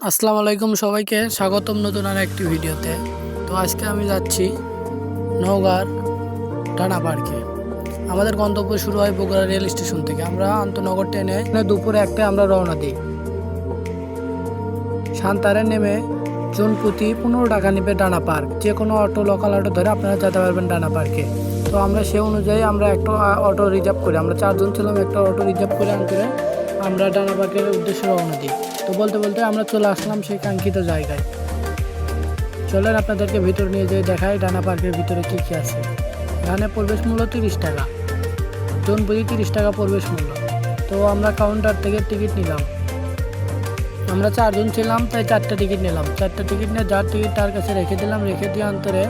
আসসালামু আলাইকুম, সবাইকে স্বাগতম নতুন আর একটি ভিডিওতে। তো আজকে আমি যাচ্ছি নওগাঁর ডানা পার্কে। আমাদের গন্তব্য শুরু হয় বগুড়া রেল স্টেশন থেকে। আমরা আন্তনগর ট্রেনে দুপুরে একটা আমরা রওনা দিই। সান্তারে নেমে জনপ্রতি 15 টাকা নেবে ডানা পার্ক। যে কোনো অটো, লোকাল অটো ধরে আপনারা যেতে পারবেন ডানা পার্কে। তো আমরা সে অনুযায়ী আমরা একটা অটো রিজার্ভ করি। আমরা 4 জন ছিলাম, একটা অটো রিজার্ভ করে আনতে আমরা ডানা পার্কের উদ্দেশ্যে রওনা দিই। তো বলতে বলতে আমরা চলে আসলাম সেই কাঙ্ক্ষিত জায়গায়। চলেন আপনাদেরকে ভিতর নিয়ে যেয়ে দেখাই ডানা পার্কের ভিতরে কী কী আছে। এখানে প্রবেশ মূল্য 30 টাকা, জনপ্রতি 30 টাকা প্রবেশ মূল্য। তো আমরা কাউন্টার থেকে টিকিট নিলাম। আমরা 4 জন ছিলাম, তাই 4টা টিকিট নিলাম। 4টা টিকিট নিয়ে যার টিকিট তার কাছে রেখে দিলাম। রেখে দিয়ে অন্তরে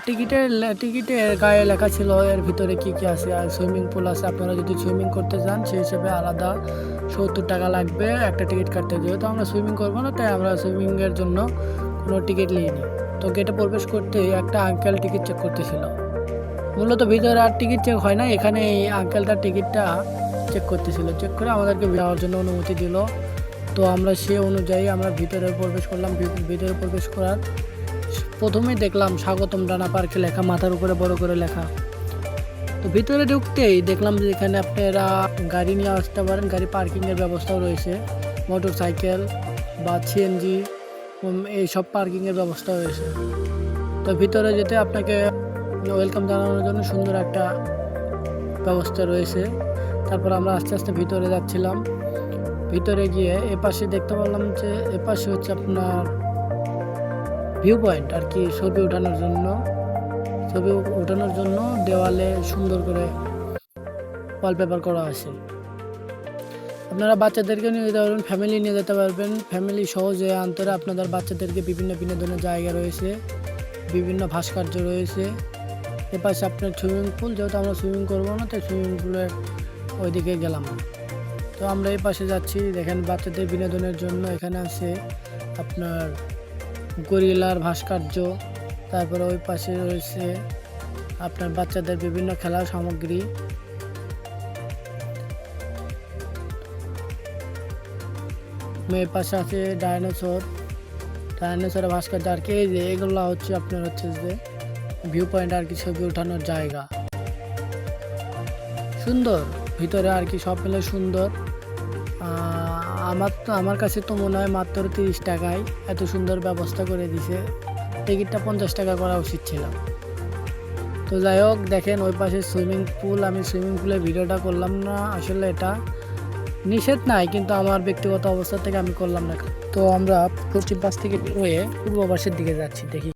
টিকিটের গায়ে লেখা ছিল এর ভিতরে কী কী আছে। আর সুইমিং পুল আছে, আপনারা যদি সুইমিং করতে চান সেই হিসেবে আলাদা 70 টাকা লাগবে একটা টিকিট কাটতে। যেহেতু আমরা সুইমিং করবো না, তাই আমরা সুইমিংয়ের জন্য কোনো টিকিট নিইনি। তো গেটে প্রবেশ করতে একটা আঙ্কেল টিকিট চেক করতেছিল। মূলত ভিতরে আর টিকিট চেক হয় না, এখানে এই আঙ্কেলটা টিকিটটা চেক করতেছিল। চেক করে আমাদেরকে যাওয়ার জন্য অনুমতি দিল। তো আমরা সে অনুযায়ী আমরা ভিতরে প্রবেশ করলাম। ভিতরে প্রবেশ করার প্রথমেই দেখলাম স্বাগতম ডানা পার্কে লেখা, মাথার উপরে বড় করে লেখা। তো ভিতরে ঢুকতেই দেখলাম যে এখানে আপনারা গাড়ি নিয়ে আসতে পারেন। গাড়ি পার্কিংয়ের ব্যবস্থাও রয়েছে, মোটর সাইকেল বা সিএনজি এইসব পার্কিংয়ের ব্যবস্থা রয়েছে। তো ভিতরে যেতে আপনাকে ওয়েলকাম জানানোর জন্য সুন্দর একটা ব্যবস্থা রয়েছে। তারপর আমরা আস্তে আস্তে ভিতরে যাচ্ছিলাম। ভিতরে গিয়ে এপাশে দেখতে পারলাম যে এপাশে হচ্ছে আপনার ভিউ পয়েন্ট আর কি, ছবি ওঠানোর জন্য দেওয়ালে সুন্দর করে ওয়ালপেপার করা আছে। আপনারা বাচ্চাদেরকে নিয়ে যেতে পারবেন, ফ্যামিলি নিয়ে যেতে পারবেন। ফ্যামিলি সহজে আন্তরে আপনাদের বাচ্চাদেরকে বিভিন্ন বিনোদনের জায়গা রয়েছে, বিভিন্ন ভাস্কর্য রয়েছে। এপাশে আপনার সুইমিং পুল, যেহেতু আমরা সুইমিং করবো না তাই সুইমিং পুলের ওইদিকে গেলাম। তো আমরা এই পাশে যাচ্ছি। দেখেন বাচ্চাদের বিনোদনের জন্য এখানে আছে আপনার গরিলার ভাস্কর্য। তারপরে ওই পাশে রয়েছে আপনার বাচ্চাদের বিভিন্ন খেলার সামগ্রী। মেয়ের পাশে আছে ডাইনোসরের ভাস্কর্য আর কি। এই যে এগুলো হচ্ছে আপনার হচ্ছে যে ভিউ পয়েন্ট আর কি, ছবি ওঠানোর জায়গা। সুন্দর ভিতরে আর কি, সব মিলে সুন্দর। আমার কাছে তো মনে হয় মাত্র 30 টাকায় এত সুন্দর ব্যবস্থা করে দিছে। টিকিটটা 50 টাকা করা উচিত ছিল। তো যাই হোক, দেখেন ওই পাশে সুইমিং পুল। আমি সুইমিং পুলের ভিডিওটা করলাম না, আসলে এটা নিষেধ নাই, কিন্তু আমার ব্যক্তিগত অবস্থা থেকে আমি করলাম না। তো আমরা পশ্চিম পাশ থেকে বের হয়ে পূর্ব পাশের দিকে যাচ্ছি। দেখি